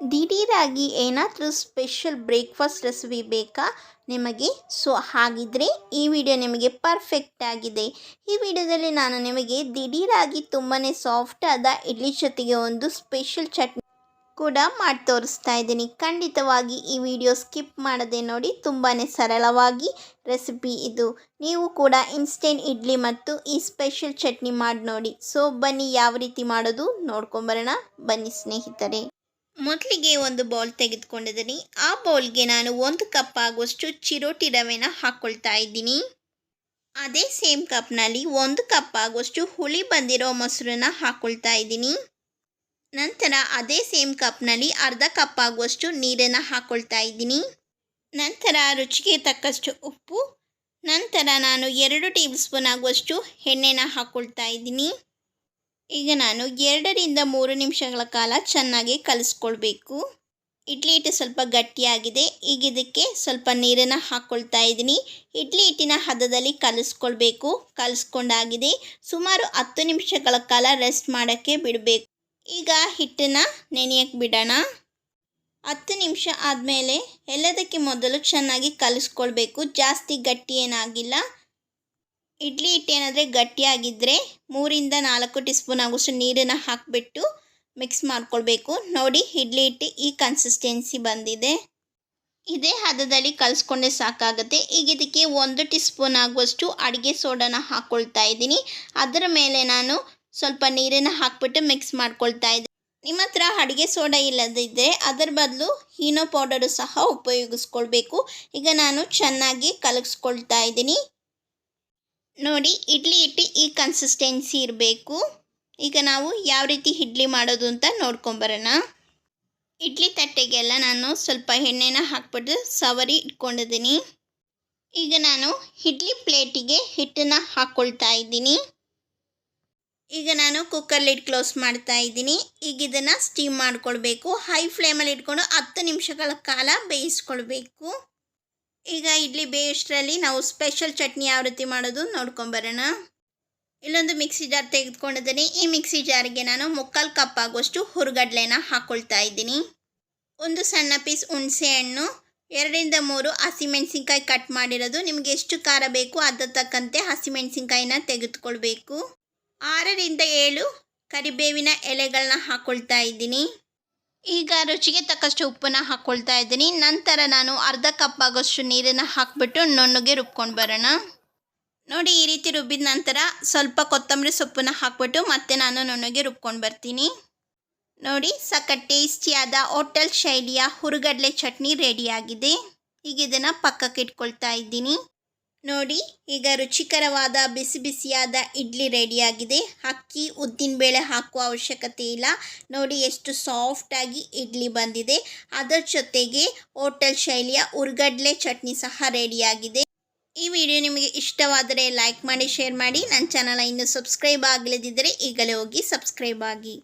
ದಿಢೀರಾಗಿ ಏನಾದರೂ special breakfast recipe ಬೇಕಾ ನಿಮಗೆ? ಸೊ ಹಾಗಿದ್ರೆ ಈ ವಿಡಿಯೋ ನಿಮಗೆ ಪರ್ಫೆಕ್ಟ್ ಆಗಿದೆ. ಈ ವಿಡಿಯೋದಲ್ಲಿ ನಾನು ನಿಮಗೆ ದಿಢೀರಾಗಿ ತುಂಬಾ ಸಾಫ್ಟ್ ಆದ ಇಡ್ಲಿ ಜೊತೆಗೆ ಒಂದು ಸ್ಪೆಷಲ್ ಚಟ್ನಿ ಕೂಡ ಮಾಡಿ ತೋರಿಸ್ತಾ ಇದ್ದೀನಿ. ಖಂಡಿತವಾಗಿ ಈ ವಿಡಿಯೋ ಸ್ಕಿಪ್ ಮಾಡದೆ ನೋಡಿ. ತುಂಬಾ ಸರಳವಾಗಿ ರೆಸಿಪಿ ಇದು. ನೀವು ಕೂಡ ಇನ್ಸ್ಟೆಂಟ್ ಇಡ್ಲಿ ಮತ್ತು ಈ ಸ್ಪೆಷಲ್ ಚಟ್ನಿ ಮಾಡಿ ನೋಡಿ. ಸೊ ಬನ್ನಿ ಯಾವ ರೀತಿ ಮಾಡೋದು ನೋಡ್ಕೊಂಬರೋಣ ಬನ್ನಿ ಸ್ನೇಹಿತರೆ. ಮೊದಲಿಗೆ ಒಂದು ಬೌಲ್ ತೆಗೆದುಕೊಂಡಿದ್ದೀನಿ. ಆ ಬೌಲ್ಗೆ ನಾನು 1 ಕಪ್ ಆಗುವಷ್ಟು ಚಿರೋಟಿ ರವೆನ ಹಾಕ್ಕೊಳ್ತಾ ಇದ್ದೀನಿ. ಅದೇ ಸೇಮ್ ಕಪ್ನಲ್ಲಿ 1 ಕಪ್ ಆಗುವಷ್ಟು ಹುಳಿ ಬಂದಿರೋ ಮೊಸರನ್ನ ಹಾಕ್ಕೊಳ್ತಾ ಇದ್ದೀನಿ. ನಂತರ ಅದೇ ಸೇಮ್ ಕಪ್ನಲ್ಲಿ ಅರ್ಧ ಕಪ್ ಆಗುವಷ್ಟು ನೀರನ್ನು ಹಾಕ್ಕೊಳ್ತಾ ಇದ್ದೀನಿ. ನಂತರ ರುಚಿಗೆ ತಕ್ಕಷ್ಟು ಉಪ್ಪು. ನಂತರ ನಾನು 2 ಟೇಬಲ್ ಸ್ಪೂನ್ ಆಗುವಷ್ಟು ಎಣ್ಣೆನ ಹಾಕ್ಕೊಳ್ತಾ ಇದ್ದೀನಿ. ಈಗ ನಾನು 2 ರಿಂದ 3 ನಿಮಿಷಗಳ ಕಾಲ ಚೆನ್ನಾಗಿ ಕಲಿಸ್ಕೊಳ್ಬೇಕು. ಇಡ್ಲಿ ಹಿಟ್ಟು ಸ್ವಲ್ಪ ಗಟ್ಟಿಯಾಗಿದೆ. ಈಗ ಇದಕ್ಕೆ ಸ್ವಲ್ಪ ನೀರನ್ನು ಹಾಕ್ಕೊಳ್ತಾ ಇದ್ದೀನಿ. ಇಡ್ಲಿ ಹಿಟ್ಟಿನ ಹದದಲ್ಲಿ ಕಲಿಸ್ಕೊಳ್ಬೇಕು. ಕಲಿಸ್ಕೊಂಡಾಗಿದೆ. ಸುಮಾರು 10 ನಿಮಿಷಗಳ ಕಾಲ ರೆಸ್ಟ್ ಮಾಡೋಕ್ಕೆ ಬಿಡಬೇಕು. ಈಗ ಹಿಟ್ಟನ್ನು ನೆನೆಯಕ್ಕೆ ಬಿಡೋಣ. 10 ನಿಮಿಷ ಆದಮೇಲೆ ಎಲ್ಲದಕ್ಕೆ ಮೊದಲು ಚೆನ್ನಾಗಿ ಕಲಿಸ್ಕೊಳ್ಬೇಕು. ಜಾಸ್ತಿ ಗಟ್ಟಿ ಏನಾಗಿಲ್ಲ. ಇಡ್ಲಿ ಹಿಟ್ಟು ಏನಾದರೆ ಗಟ್ಟಿಯಾಗಿದ್ದರೆ 3 ರಿಂದ 4 ಟೀ ಸ್ಪೂನ್ ಆಗುವಷ್ಟು ನೀರನ್ನು ಹಾಕಿಬಿಟ್ಟು ಮಿಕ್ಸ್ ಮಾಡ್ಕೊಳ್ಬೇಕು. ನೋಡಿ ಇಡ್ಲಿ ಹಿಟ್ಟು ಈ ಕನ್ಸಿಸ್ಟೆನ್ಸಿ ಬಂದಿದೆ. ಇದೇ ಹದದಲ್ಲಿ ಕಲಿಸ್ಕೊಂಡ್ರೆ ಸಾಕಾಗುತ್ತೆ. ಈಗ ಇದಕ್ಕೆ 1 ಟೀ ಸ್ಪೂನ್ ಆಗುವಷ್ಟು ಅಡುಗೆ ಸೋಡಾನ ಹಾಕ್ಕೊಳ್ತಾ ಇದ್ದೀನಿ. ಅದರ ಮೇಲೆ ನಾನು ಸ್ವಲ್ಪ ನೀರನ್ನು ಹಾಕಿಬಿಟ್ಟು ಮಿಕ್ಸ್ ಮಾಡ್ಕೊಳ್ತಾ ಇದ್ದೀನಿ. ನಿಮ್ಮ ಹತ್ರ ಅಡುಗೆ ಸೋಡಾ ಇಲ್ಲದಿದ್ದರೆ ಅದರ ಬದಲು ಈನೋ ಪೌಡರು ಸಹ ಉಪಯೋಗಿಸ್ಕೊಳ್ಬೇಕು. ಈಗ ನಾನು ಚೆನ್ನಾಗಿ ಕಲಗಿಸ್ಕೊಳ್ತಾ ಇದ್ದೀನಿ. ನೋಡಿ ಇಡ್ಲಿ ಹಿಟ್ಟು ಈ ಕನ್ಸಿಸ್ಟೆನ್ಸಿ ಇರಬೇಕು. ಈಗ ನಾವು ಯಾವ ರೀತಿ ಇಡ್ಲಿ ಮಾಡೋದು ಅಂತ ನೋಡ್ಕೊಂಬರೋಣ. ಇಡ್ಲಿ ತಟ್ಟೆಗೆಲ್ಲ ನಾನು ಸ್ವಲ್ಪ ಎಣ್ಣೆನ ಹಾಕ್ಬಿಟ್ಟು ಸವರಿ ಇಟ್ಕೊಂಡಿದ್ದೀನಿ. ಈಗ ನಾನು ಇಡ್ಲಿ ಪ್ಲೇಟಿಗೆ ಹಿಟ್ಟನ್ನು ಹಾಕ್ಕೊಳ್ತಾ ಇದ್ದೀನಿ. ಈಗ ನಾನು ಕುಕ್ಕರ್ ಲಿಡ್ ಕ್ಲೋಸ್ ಮಾಡ್ತಾ ಇದ್ದೀನಿ. ಈಗ ಇದನ್ನು ಸ್ಟೀಮ್ ಮಾಡ್ಕೊಳ್ಬೇಕು. ಹೈ ಫ್ಲೇಮಲ್ಲಿ ಇಟ್ಕೊಂಡು 10 ನಿಮಿಷಗಳ ಕಾಲ ಬೇಯಿಸ್ಕೊಳ್ಬೇಕು. ಈಗ ಇಡ್ಲಿ ಬೇಯೋಷ್ಟರಲ್ಲಿ ನಾವು ಸ್ಪೆಷಲ್ ಚಟ್ನಿ ಯಾವ ರೀತಿ ಮಾಡೋದು ನೋಡ್ಕೊಂಬರೋಣ. ಇಲ್ಲೊಂದು ಮಿಕ್ಸಿ ಜಾರ್ ತೆಗೆದುಕೊಂಡಿದ್ದೀನಿ. ಈ ಮಿಕ್ಸಿ ಜಾರಿಗೆ ನಾನು 3/4 ಕಪ್ ಆಗುವಷ್ಟು ಹುರಿಗಡಲೆನ ಹಾಕ್ಕೊಳ್ತಾ ಇದ್ದೀನಿ. ಒಂದು ಸಣ್ಣ ಪೀಸ್ ಹುಣಸೆ ಹಣ್ಣು, 2 ರಿಂದ 3 ಹಸಿಮೆಣಸಿನ್ಕಾಯಿ ಕಟ್ ಮಾಡಿರೋದು. ನಿಮಗೆ ಎಷ್ಟು ಖಾರ ಬೇಕು ಅದರ ತಕ್ಕಂತೆ ಹಸಿಮೆಣಸಿನ್ಕಾಯಿನ ತೆಗೆದುಕೊಳ್ಬೇಕು. 6 ರಿಂದ 7 ಕರಿಬೇವಿನ ಎಲೆಗಳನ್ನ ಹಾಕ್ಕೊಳ್ತಾ ಇದ್ದೀನಿ. ಈಗ ರುಚಿಗೆ ತಕ್ಕಷ್ಟು ಉಪ್ಪನ್ನು ಹಾಕ್ಕೊಳ್ತಾ ಇದ್ದೀನಿ. ನಂತರ ನಾನು ಅರ್ಧ ಕಪ್ ಆಗೋಷ್ಟು ನೀರನ್ನು ಹಾಕಿಬಿಟ್ಟು ನುಣ್ಣಗೆ ರುಬ್ಕೊಂಡು ಬರೋಣ. ನೋಡಿ ಈ ರೀತಿ ರುಬ್ಬಿದ ನಂತರ ಸ್ವಲ್ಪ ಕೊತ್ತಂಬರಿ ಸೊಪ್ಪನ್ನು ಹಾಕ್ಬಿಟ್ಟು ಮತ್ತೆ ನಾನು ನುಣ್ಣಗೆ ರುಬ್ಕೊಂಡು ಬರ್ತೀನಿ. ನೋಡಿ ಸಖತ್ ಟೇಸ್ಟಿಯಾದ ಹೋಟೆಲ್ ಶೈಲಿಯ ಹುರಿಗಡಲೆ ಚಟ್ನಿ ರೆಡಿಯಾಗಿದೆ. ಈಗ ಇದನ್ನು ಪಕ್ಕಕ್ಕೆ ಇಟ್ಕೊಳ್ತಾ ಇದ್ದೀನಿ. ನೋಡಿ ಈಗ ರುಚಿಕರವಾದ ಬಿಸಿ ಬಿಸಿಯಾದ ಇಡ್ಲಿ ರೆಡಿಯಾಗಿದೆ. ಅಕ್ಕಿ ಉದ್ದಿನಬೇಳೆ ಹಾಕುವ ಅವಶ್ಯಕತೆ ಇಲ್ಲ. ನೋಡಿ ಎಷ್ಟು ಸಾಫ್ಟಾಗಿ ಇಡ್ಲಿ ಬಂದಿದೆ. ಅದರ ಜೊತೆಗೆ ಹೋಟೆಲ್ ಶೈಲಿಯ ಹುರಿಗಡಲೆ ಚಟ್ನಿ ಸಹ ರೆಡಿಯಾಗಿದೆ. ಈ ವಿಡಿಯೋ ನಿಮಗೆ ಇಷ್ಟವಾದರೆ ಲೈಕ್ ಮಾಡಿ, ಶೇರ್ ಮಾಡಿ. ನನ್ನ ಚಾನಲ್ ಇನ್ನೂ ಸಬ್ಸ್ಕ್ರೈಬ್ ಆಗಲಿದ್ದರೆ ಈಗಲೇ ಹೋಗಿ ಸಬ್ಸ್ಕ್ರೈಬ್ ಆಗಿ.